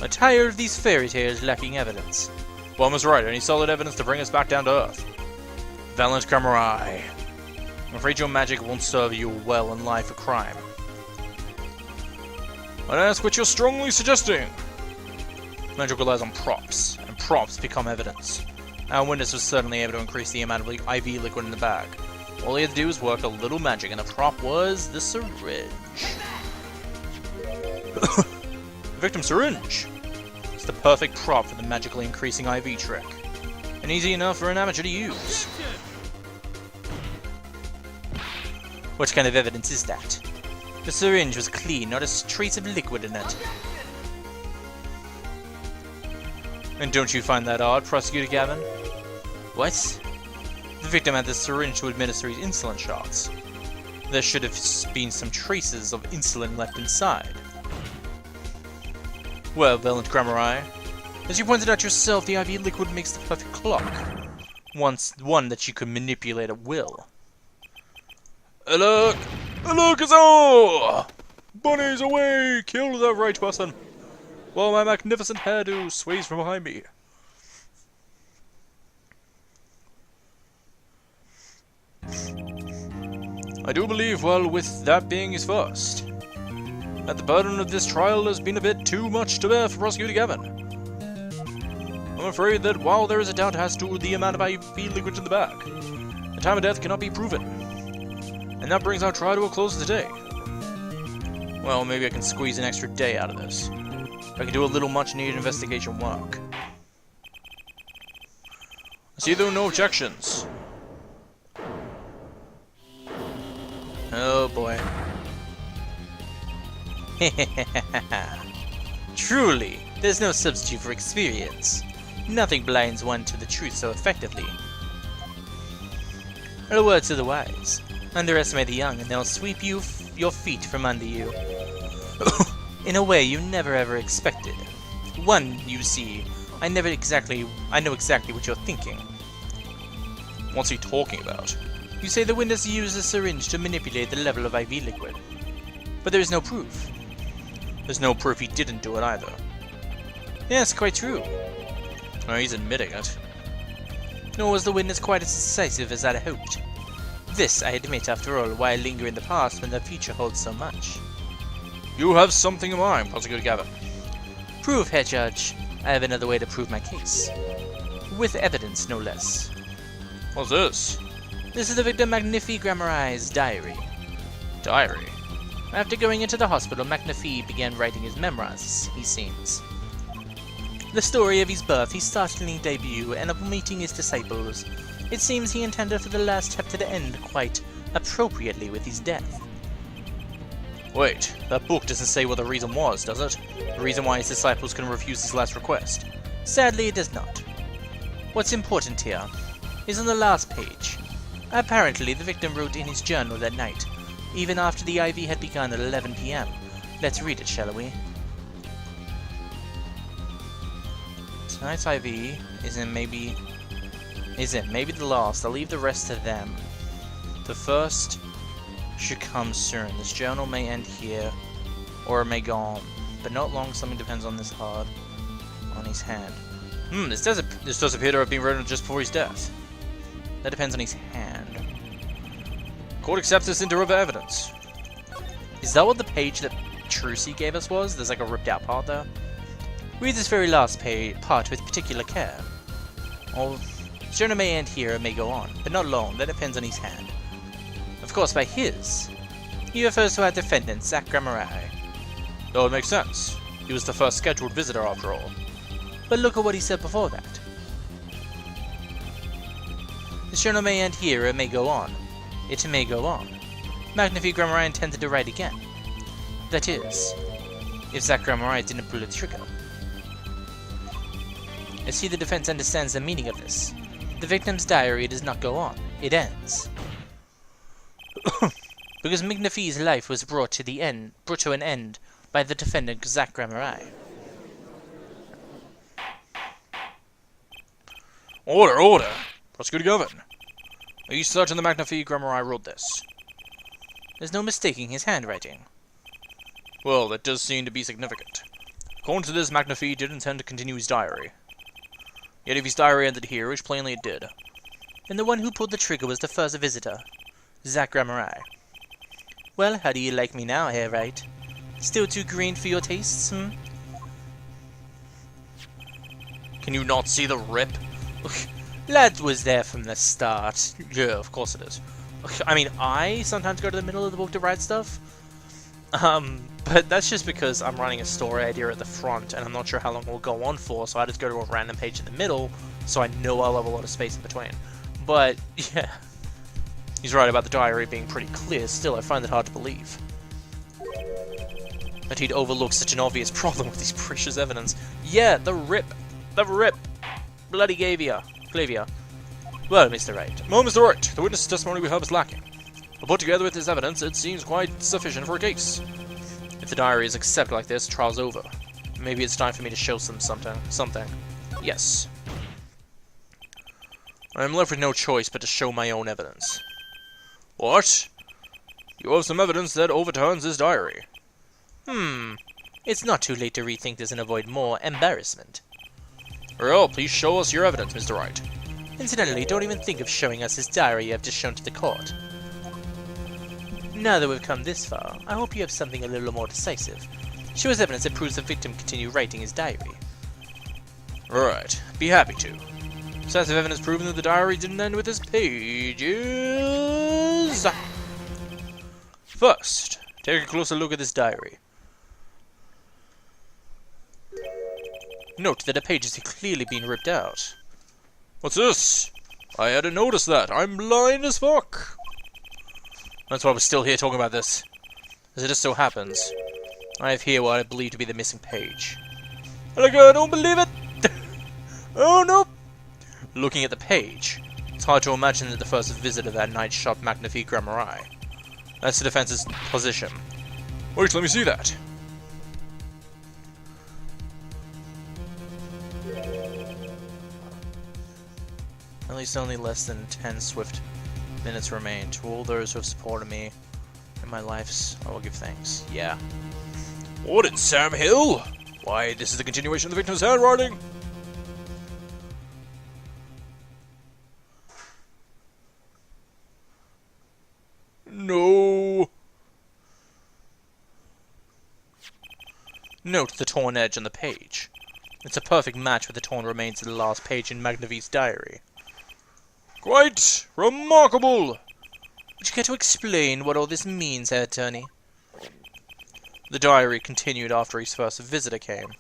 I'm tired of these fairy tales lacking evidence. Well, Mr. Wright, any solid evidence to bring us back down to earth? Valent Grammari. I'm afraid your magic won't serve you well in life or crime. I'd ask what you're strongly suggesting. Magic relies on props, and props become evidence. Our witness was certainly able to increase the amount of IV liquid in the bag. All he had to do was work a little magic, and the prop was the syringe. The victim syringe! It's the perfect prop for the magically increasing IV trick, and easy enough for an amateur to use. What kind of evidence is that? The syringe was clean, not a trace of liquid in it. And don't you find that odd, Prosecutor Gavin? What? The victim had the syringe to administer his insulin shots. There should have been some traces of insulin left inside. Well, Valiant Grammari, as you pointed out yourself, the IV liquid makes the perfect clock. One that you can manipulate at will. Look! Look, Azor! Bunnies away! Kill the right person! While my magnificent hairdo sways from behind me. I do believe, well, with that being his first, that the burden of this trial has been a bit too much to bear for Prosecutor Gavin. I'm afraid that while there is a doubt as to the amount of IV liquid in the bag, the time of death cannot be proven. And that brings our trial to a close today. Well, maybe I can squeeze an extra day out of this. I can do a little much-needed investigation work. I see there are no objections. Oh boy. Truly, there's no substitute for experience. Nothing blinds one to the truth so effectively. A word to the wise. Underestimate the young and they'll sweep your feet from under you. In a way you never ever expected. One, you see, I know exactly what you're thinking. What's he talking about? You say the witness used a syringe to manipulate the level of IV liquid. But there is no proof. There's no proof he didn't do it either. Yes, quite true. Oh, he's admitting it. Nor was the witness quite as decisive as I'd hoped. This, I admit, after all, why I linger in the past when the future holds so much. You have something in mind, Prosecutor Gavin. Proof, Herr Judge. I have another way to prove my case. With evidence, no less. What's this? This is the victim Magnifi Grammari's diary. Diary? After going into the hospital, Magnifi began writing his memoirs, he seems. The story of his birth, his startling debut, and of meeting his disciples. It seems he intended for the last chapter to end quite appropriately with his death. Wait, that book doesn't say what the reason was, does it? The reason why his disciples couldn't refuse his last request? Sadly, it does not. What's important here is on the last page. Apparently, the victim wrote in his journal that night, even after the IV had begun at 11 p.m. Let's read it, shall we? Tonight's IV isn't maybe the last. I'll leave the rest to them. The first should come soon. This journal may end here, or it may go on, but not long. Something depends on this hard on his hand. This does appear to have been written just before his death. That depends on his hand. Court accepts this into other evidence. Is that what the page that Trucy gave us was? There's like a ripped out part there. Read this very last part with particular care. Or his journal may end here, it may go on, but not long. That depends on his hand. Of course, by his, he refers to our defendant, Zach Grammari. Oh, it makes sense. He was the first scheduled visitor after all. But look at what he said before that. His journal may end here, it may go on. It may go on. Magnifi Grammari intended to write again. That is, if Zach Grammari didn't pull the trigger. I see the defense understands the meaning of this. The victim's diary does not go on. It ends. Because Magnifi's life was brought to an end by the defendant Zach Grammari. Order, order! Prosecutor Gavin, are you certain the Magnifi Grammari wrote this? There's no mistaking his handwriting. Well, that does seem to be significant. According to this, Magnifi did intend to continue his diary. Yet if his diary ended here, which plainly it did, then the one who pulled the trigger was the first visitor, Zach Grammari. Well, how do you like me now, Herr Wright? Still too green for your tastes, Can you not see the rip? Lad was there from the start. Yeah, of course it is. I mean, I sometimes go to the middle of the book to write stuff. But that's just because I'm writing a story idea at the front, and I'm not sure how long it will go on for, so I just go to a random page in the middle, so I know I'll have a lot of space in between. But, yeah. He's right about the diary being pretty clear, still I find it hard to believe. That he'd overlook such an obvious problem with these precious evidence. Yeah, the rip! The rip! Bloody Gavia. Well, Mr. Wright. Well, Mr. Wright, the witness testimony we have is lacking. But put together with this evidence, it seems quite sufficient for a case. If the diary is accepted like this, trial's over. Maybe it's time for me to show them something. Yes. I am left with no choice but to show my own evidence. What? You have some evidence that overturns this diary. It's not too late to rethink this and avoid more embarrassment. Well, please show us your evidence, Mr. Wright. Incidentally, don't even think of showing us this diary you have just shown to the court. Now that we've come this far, I hope you have something a little more decisive. Show us evidence that proves the victim continued writing his diary. Right, be happy to. Decisive evidence proving that the diary didn't end with his pages. First, take a closer look at this diary. Note that a page has clearly been ripped out. What's this? I hadn't noticed that. I'm blind as fuck. That's why we're still here talking about this. As it just so happens, I have here what I believe to be the missing page. Like, I don't believe it! Oh no! Looking at the page, it's hard to imagine that the first visitor that night shot Magnifique Grammari. That's the defense's position. Wait, let me see that. At least only less than 10 swift minutes remain. To all those who have supported me in my lives, I will give thanks. Yeah. What in Sam Hill? Why, this is the continuation of the victim's handwriting. No. Note the torn edge on the page. It's a perfect match with the torn remains of the last page in Magnifique's diary. Quite remarkable! Would you care to explain what all this means, Herr Attorney? The diary continued after his first visitor came,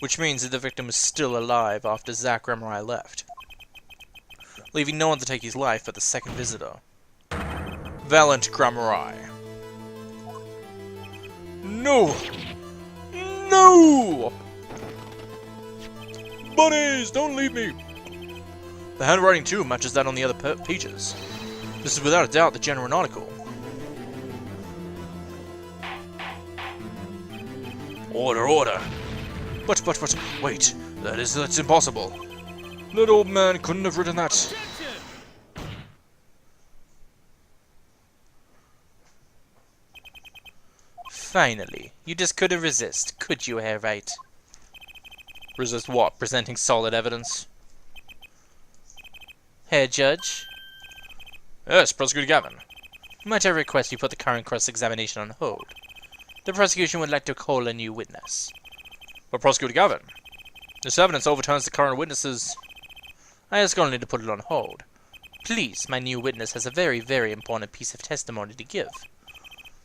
which means that the victim was still alive after Zach Grammari left, leaving no one to take his life but the second visitor, Valent Grammari. No! No! Bunnies, don't leave me! The handwriting too matches that on the other pages. This is without a doubt the genuine article. Order, order! But, wait, that's impossible. That old man couldn't have written that. Finally, you just couldn't resist, could you, Herr Wright? Resist what? Presenting solid evidence? Herr Judge? Yes, Prosecutor Gavin. Might I request you put the current cross-examination on hold? The prosecution would like to call a new witness. But Prosecutor Gavin, this evidence overturns the current witnesses. I ask only to put it on hold. Please, my new witness has a very, very important piece of testimony to give.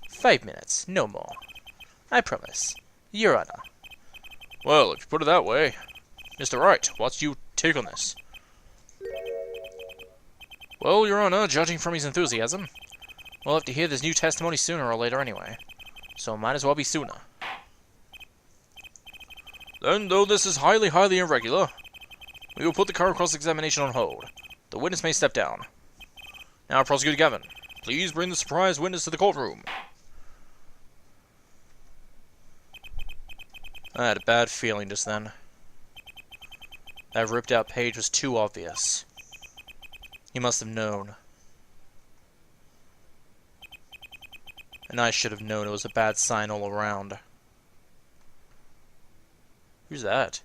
5 minutes, no more. I promise. Your Honor. Well, if you put it that way. Mr. Wright, what's your take on this? Well, Your Honor, judging from his enthusiasm, we'll have to hear this new testimony sooner or later anyway. So might as well be sooner. Then, though this is highly, highly irregular, we will put the current cross-examination on hold. The witness may step down. Now, Prosecutor Gavin, please bring the surprise witness to the courtroom. I had a bad feeling just then. That ripped-out page was too obvious. He must have known. And I should have known it was a bad sign all around. Who's that?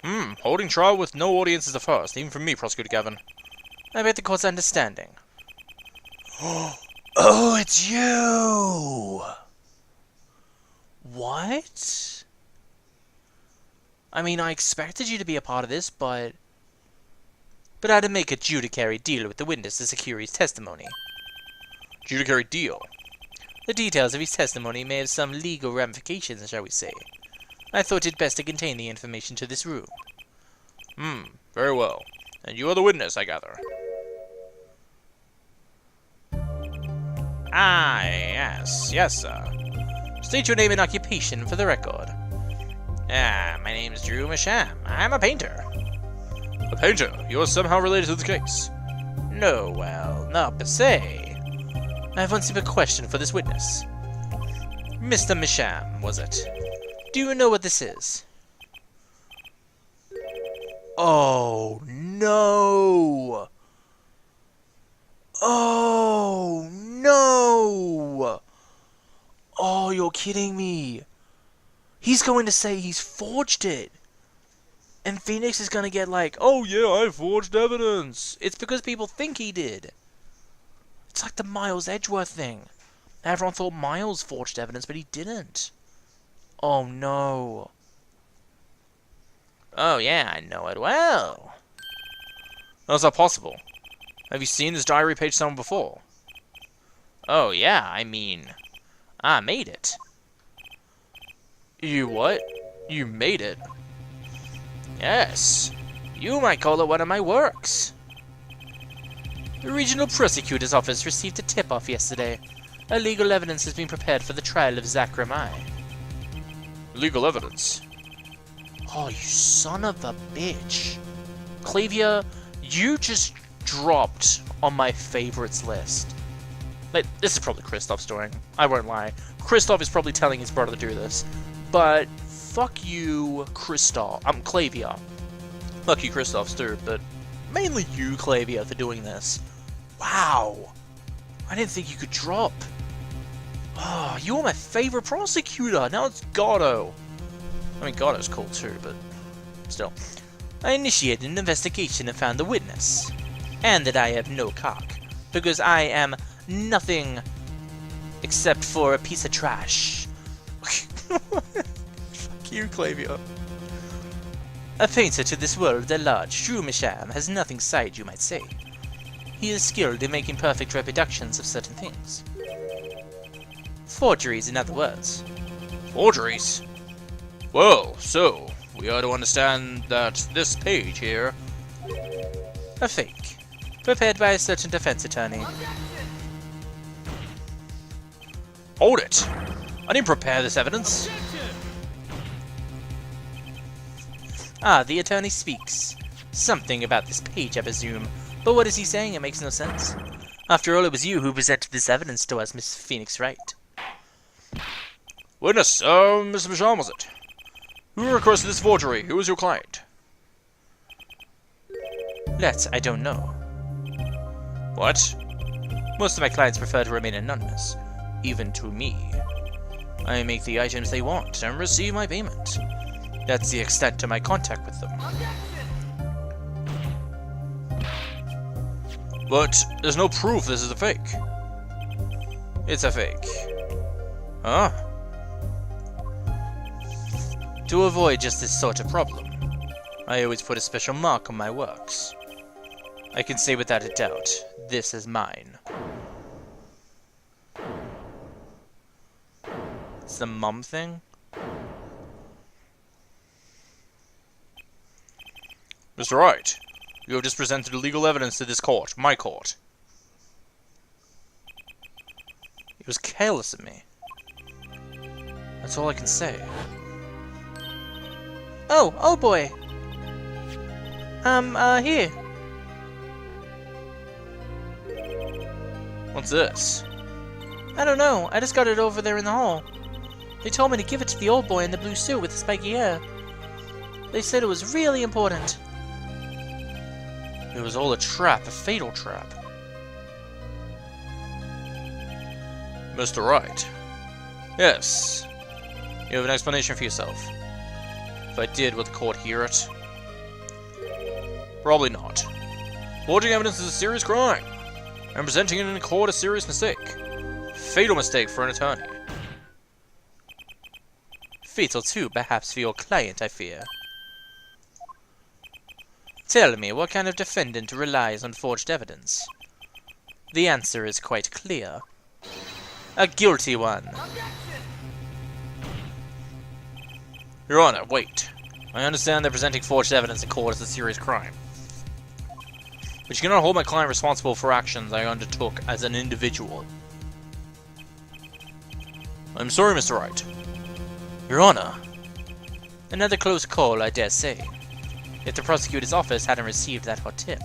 Holding trial with no audience is the first, even for me, Prosecutor Gavin. I beg the court's understanding. Oh, it's you! What? I mean, I expected you to be a part of this, but... but how to make a judiciary deal with the witness to secure his testimony. Judiciary deal? The details of his testimony may have some legal ramifications, shall we say. I thought it best to contain the information to this room. Very well. And you are the witness, I gather. Ah, yes, sir. State your name and occupation for the record. My name's Drew Masham. I'm a painter. A painter? You are somehow related to the case? No, well, not per se. I have one simple question for this witness. Mr. Masham, was it? Do you know what this is? Oh, no! Oh, no! Oh, you're kidding me. He's going to say he's forged it. And Phoenix is going to get like, oh yeah, I forged evidence. It's because people think he did. It's like the Miles Edgeworth thing. Everyone thought Miles forged evidence, but he didn't. Oh no. Oh yeah, I know it well. How's that possible? Have you seen this diary page somewhere before? Oh yeah, I mean, I made it. You what? You made it? Yes. You might call it one of my works. The Regional Prosecutor's Office received a tip-off yesterday. Illegal evidence has been prepared for the trial of Zach Ramai. Legal evidence? Oh, you son of a bitch. Clavia, you just dropped on my favorites list. Like, this is probably Kristoff's doing. I won't lie. Kristoff is probably telling his brother to do this. But, fuck you, Kristoff. Clavia. Fuck you, Kristoff's too, but mainly you, Clavia, for doing this. Wow. I didn't think you could drop. Oh, you were my favorite prosecutor. Now it's Gatto. I mean, Gatto's cool too, but still. I initiated an investigation and found the witness. And that I have no cock. Because I am nothing except for a piece of trash. Fuck you, Clavia. A painter to this world at large, Drew Masham has nothing side, you might say. He is skilled in making perfect reproductions of certain things. Forgeries, in other words. Forgeries? Well, so, we are to understand that this page here... A fake. Prepared by a certain defense attorney. Hold it! I didn't prepare this evidence. Ah, the attorney speaks. Something about this page, I presume. But what is he saying? It makes no sense. After all, it was you who presented this evidence to us, Miss Phoenix Wright. Witness, Mr. Masham, was it? Who requested this forgery? Who was your client? That I don't know. What? Most of my clients prefer to remain anonymous, even to me. I make the items they want and receive my payment. That's the extent to my contact with them. But there's no proof this is a fake. It's a fake. Huh? To avoid just this sort of problem, I always put a special mark on my works. I can say without a doubt, this is mine. It's the mum thing? Mr. Wright, you have just presented illegal evidence to this court, my court. It was careless of me. That's all I can say. Oh boy! Here. What's this? I don't know, I just got it over there in the hall. They told me to give it to the old boy in the blue suit with the spiky hair. They said it was really important. It was all a trap, a fatal trap. Mr. Wright. Yes. You have an explanation for yourself. If I did, would the court hear it? Probably not. Forging evidence is a serious crime, and presenting it in court a serious mistake. Fatal mistake for an attorney. Fatal too, perhaps for your client, I fear. Tell me, what kind of defendant relies on forged evidence? The answer is quite clear. A guilty one. Your Honor, wait. I understand that presenting forged evidence in court is a serious crime. But you cannot hold my client responsible for actions I undertook as an individual. I'm sorry, Mr. Wright. Your Honor. Another close call, I dare say. If the prosecutor's office hadn't received that hot tip,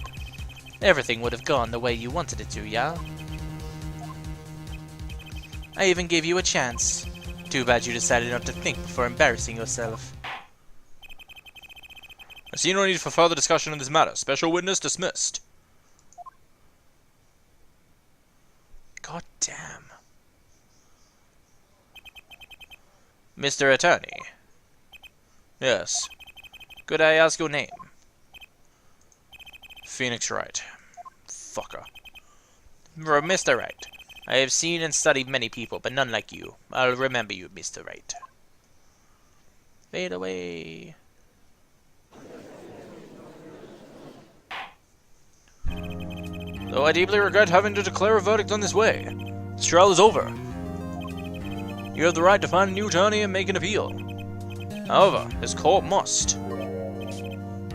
everything would have gone the way you wanted it to, yeah? I even gave you a chance. Too bad you decided not to think before embarrassing yourself. I see no need for further discussion in this matter. Special witness dismissed. God damn. Mr. Attorney. Yes. Could I ask your name? Phoenix Wright. Fucker. Mr. Wright. I have seen and studied many people, but none like you. I'll remember you, Mr. Wright. Fade away. Though I deeply regret having to declare a verdict on this way, this trial is over. You have the right to find a new attorney and make an appeal. However, this court must.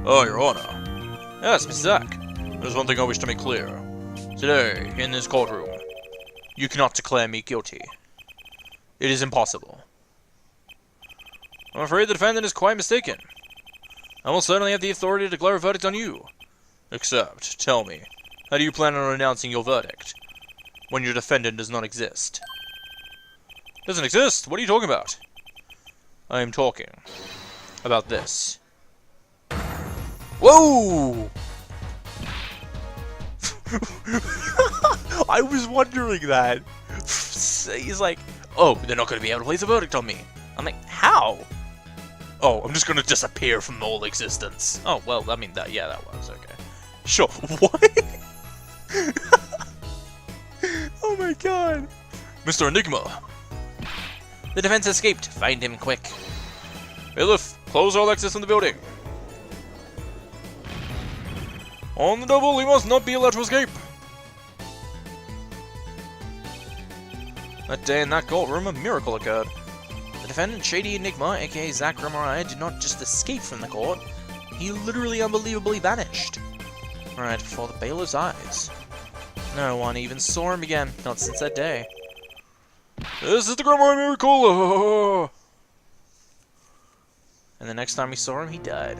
Oh, Your Honor. Yes, Mr. Zack. There's one thing I wish to make clear. Today, in this courtroom, you cannot declare me guilty. It is impossible. I'm afraid the defendant is quite mistaken. I will certainly have the authority to declare a verdict on you. Except, tell me, how do you plan on announcing your verdict when your defendant does not exist? Doesn't exist? What are you talking about? I am talking about this. Whoa! I was wondering that. He's like, oh, they're not going to be able to place a verdict on me. I'm like, how? Oh, I'm just going to disappear from all existence. Oh, well, I mean, that was okay. Sure. What? Oh my god. Mr. Enigma. The defense escaped. Find him quick. Bailiff, close all access in the building. On the double, he must not be allowed to escape. That day in that courtroom, a miracle occurred. The defendant, Shady Enigma, aka Zack Ramarai, did not just escape from the court, he literally unbelievably vanished. Right before the bailiff's eyes. No one even saw him again, not since that day. This is the Ramarai miracle! And the next time we saw him, he died.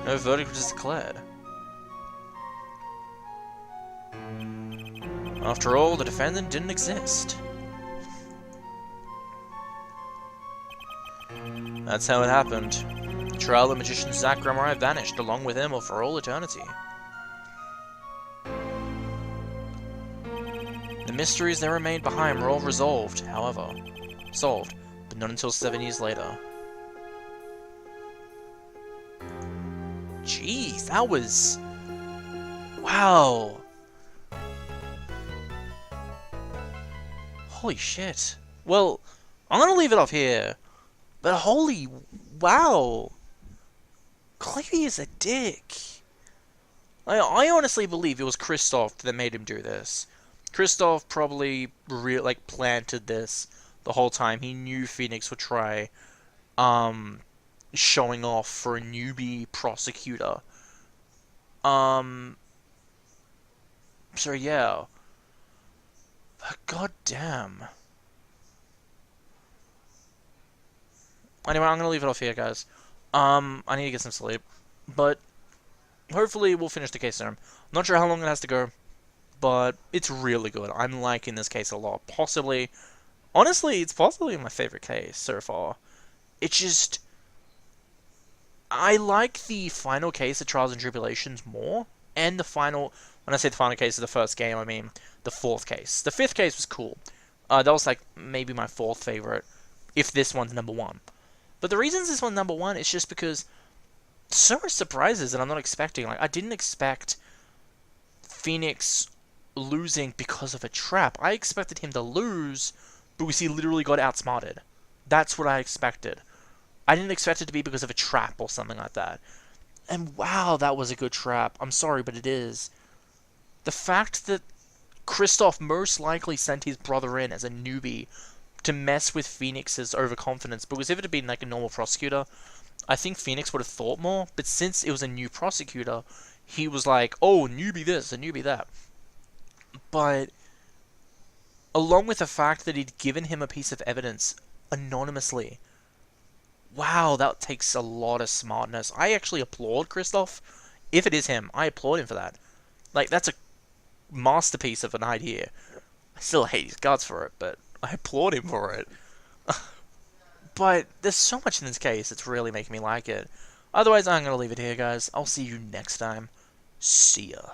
No verdict was declared. After all, the defendant didn't exist. That's how it happened. The trial of magician Zack Ramarai vanished along with him for all eternity. The mysteries that remained behind were all resolved, however. Solved, but not until 7 years later. Jeez, that was... Wow. Holy shit. Well, I'm gonna leave it off here. But holy... Wow. Clearly is a dick. I honestly believe it was Christoph that made him do this. Christoph probably planted this the whole time. He knew Phoenix would try showing off for a newbie prosecutor. So yeah. But goddamn. Anyway, I'm gonna leave it off here, guys. I need to get some sleep. But hopefully we'll finish the case soon. I'm not sure how long it has to go, but it's really good. I'm liking this case a lot. Honestly, it's possibly my favorite case so far. It's just... I like the final case of Trials and Tribulations more, and the final... When I say the final case of the first game, I mean the fourth case. The fifth case was cool. That was like maybe my fourth favorite, if this one's number one. But the reasons this one's number one is just because so much surprises that I'm not expecting. Like, I didn't expect Phoenix losing because of a trap. I expected him to lose because he literally got outsmarted. That's what I expected. I didn't expect it to be because of a trap or something like that. And wow, that was a good trap. I'm sorry, but it is. The fact that Kristoff most likely sent his brother in as a newbie to mess with Phoenix's overconfidence, because if it had been like a normal prosecutor, I think Phoenix would have thought more, but since it was a new prosecutor, he was like, oh, newbie this, a newbie that. But along with the fact that he'd given him a piece of evidence anonymously, wow, that takes a lot of smartness. I actually applaud Kristoff. If it is him, I applaud him for that. Like, that's a masterpiece of an idea. I still hate his guts for it, but I applaud him for it. But there's so much in this case, it's really making me like it. Otherwise, I'm going to leave it here, guys. I'll see you next time. See ya.